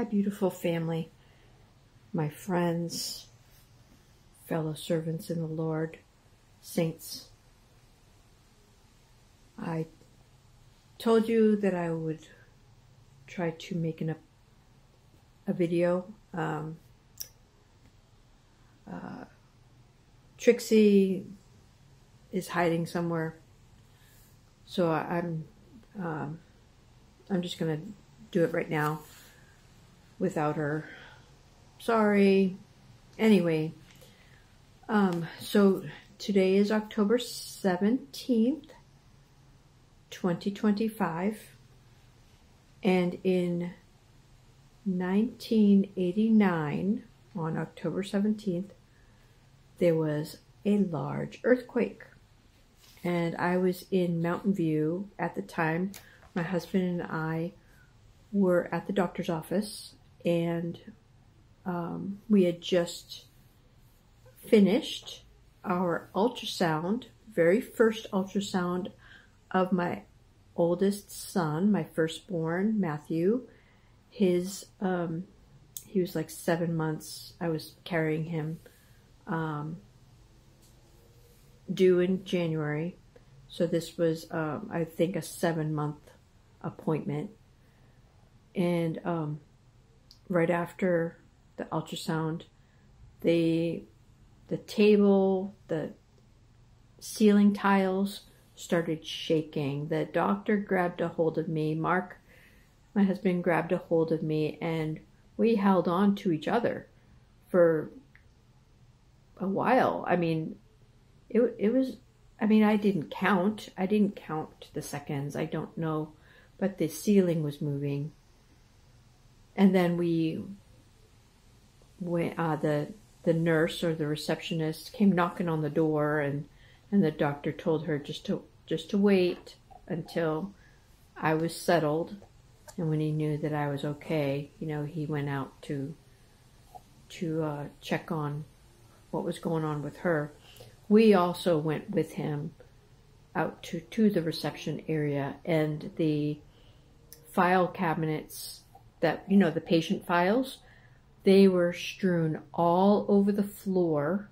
Hi, beautiful family, my friends, fellow servants in the Lord, saints. I told you that I would try to make a video. Trixie is hiding somewhere, so I'm just gonna do it right now without her. Sorry. Anyway, so today is October 17th, 2025, and in 1989, on October 17th, there was a large earthquake, and I was in Mountain View at the time. My husband and I were at the doctor's office, and we had just finished our ultrasound, very first ultrasound of my oldest son, my firstborn, Matthew. He was like 7 months. I was carrying him, due in January. So this was, I think, a 7-month appointment. And right after the ultrasound, the table, the ceiling tiles started shaking. The doctor grabbed a hold of me. Mark, my husband, grabbed a hold of me, and we held on to each other for a while. I mean, it was, I mean, I didn't count the seconds. I don't know, but the ceiling was moving. And then we went, the nurse or the receptionist came knocking on the door, and the doctor told her just to wait until I was settled. And when he knew that I was okay, he went out to check on what was going on with her. We also went with him out to the reception area, and the file cabinets that, the patient files, they were strewn all over the floor,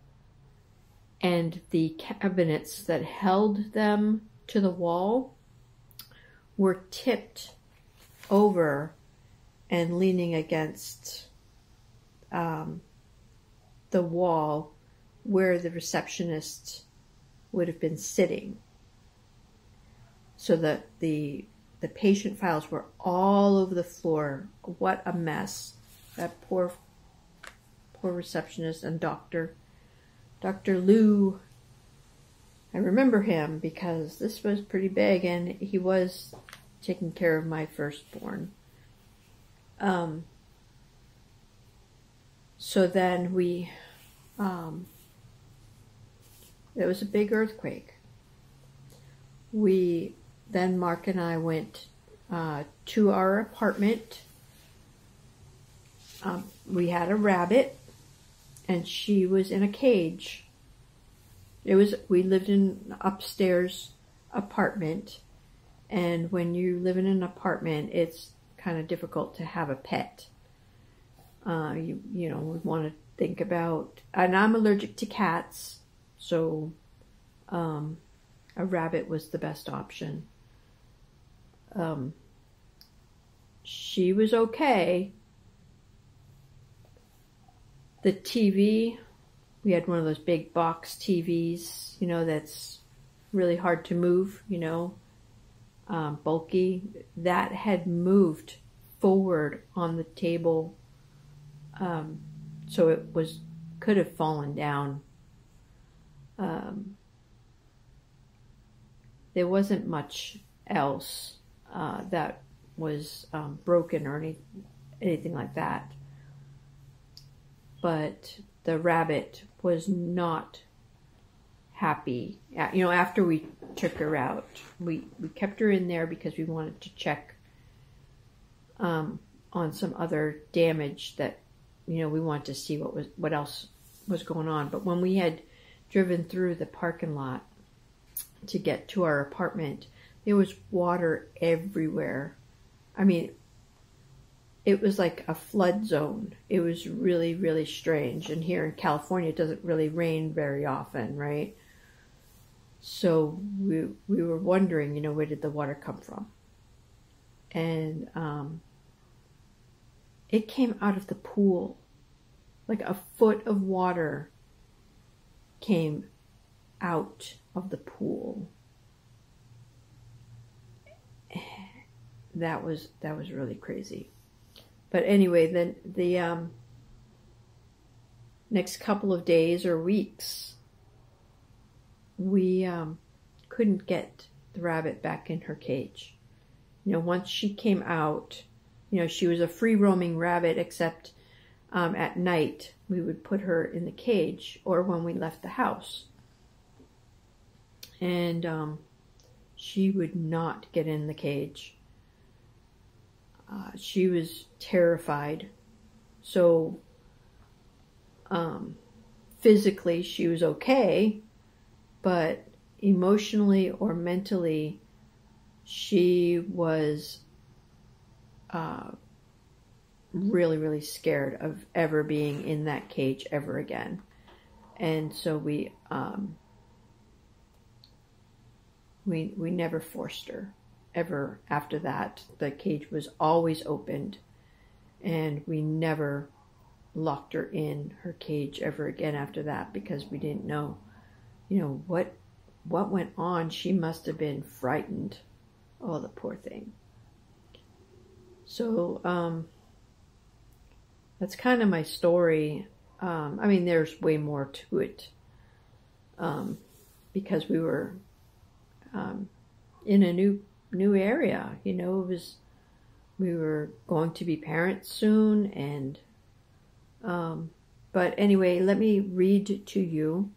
and the cabinets that held them to the wall were tipped over and leaning against the wall where the receptionist would have been sitting. So that the patient files were all over the floor. What a mess. That poor receptionist and Dr. Lou. I remember him because this was pretty big, and he was taking care of my firstborn. So then it was a big earthquake. Then Mark and I went to our apartment. We had a rabbit, and she was in a cage. We lived in an upstairs apartment, and when you live in an apartment, it's kind of difficult to have a pet. We want to think about, and I'm allergic to cats, so a rabbit was the best option. She was okay. The TV, we had one of those big box TVs, that's really hard to move, bulky. That had moved forward on the table, so it could have fallen down. There wasn't much else that was broken or anything like that. But the rabbit was not happy. After we took her out, we kept her in there because we wanted to check on some other damage that, we wanted to see what else was going on. But when we had driven through the parking lot to get to our apartment, there was water everywhere. I mean, it was like a flood zone. It was really, really strange. And here in California, it doesn't really rain very often, right? So we were wondering, you know, where did the water come from? And it came out of the pool. Like a foot of water came out of the pool. That was really crazy. But anyway, then the next couple of days or weeks, we couldn't get the rabbit back in her cage. You know, once she came out, you know, she was a free roaming rabbit, except at night we would put her in the cage or when we left the house. And she would not get in the cage. She was terrified. So physically she was okay, but emotionally or mentally she was really, really scared of ever being in that cage ever again. And so we never forced her ever after that. The cage was always opened, and we never locked her in her cage ever again after that, because we didn't know, you know, what went on. She must have been frightened. Oh, the poor thing. So that's kind of my story. I mean, there's way more to it, because we were in a new area. You know, we were going to be parents soon, and but anyway, let me read to you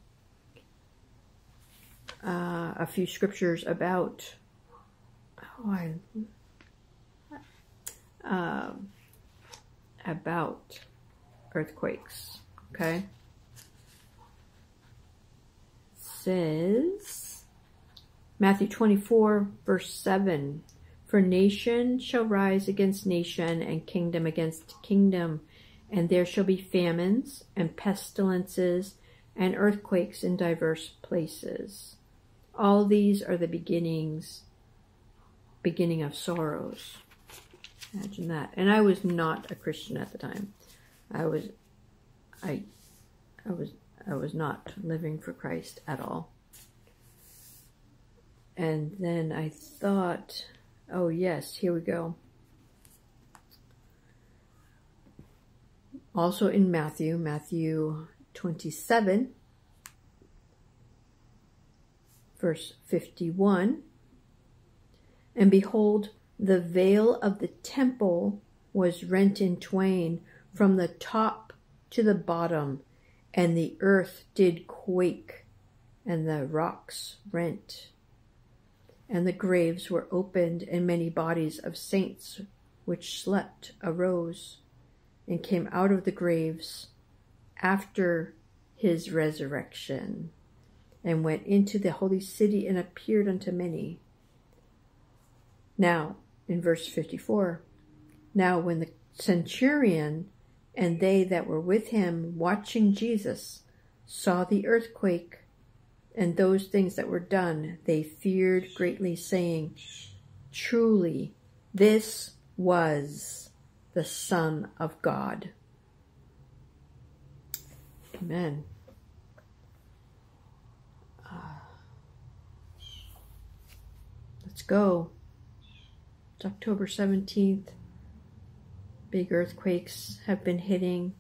a few scriptures about about earthquakes. Okay, it says Matthew 24 verse 7, for nation shall rise against nation, and kingdom against kingdom, and there shall be famines and pestilences and earthquakes in diverse places. All these are the beginning of sorrows. Imagine that. And I was not a Christian at the time. I was not living for Christ at all. And then I thought, oh yes, here we go. Also in Matthew 27, verse 51, and behold, the veil of the temple was rent in twain from the top to the bottom, and the earth did quake, and the rocks rent. And the graves were opened, and many bodies of saints which slept arose, and came out of the graves after his resurrection, and went into the holy city, and appeared unto many. Now, in verse 54, now when the centurion and they that were with him watching Jesus saw the earthquake and those things that were done, they feared greatly, saying, truly, this was the Son of God. Amen. Let's go. It's October 17th. Big earthquakes have been hitting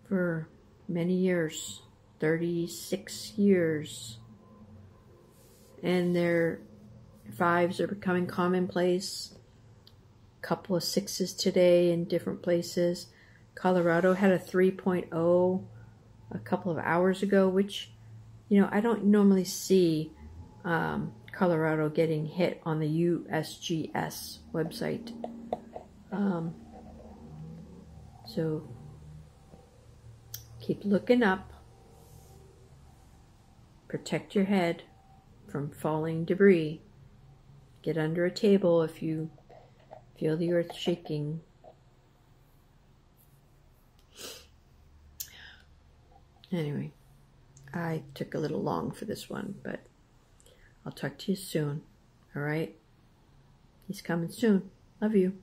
for many years. 36 years. And their 5s are becoming commonplace. A couple of 6s today in different places. Colorado had a 3.0 a couple of hours ago, which, you know, I don't normally see Colorado getting hit on the USGS website. So keep looking up. Protect your head from falling debris. Get under a table if you Feel the earth shaking. Anyway, I took a little long for this one, but I'll talk to you soon. All right? He's coming soon. Love you.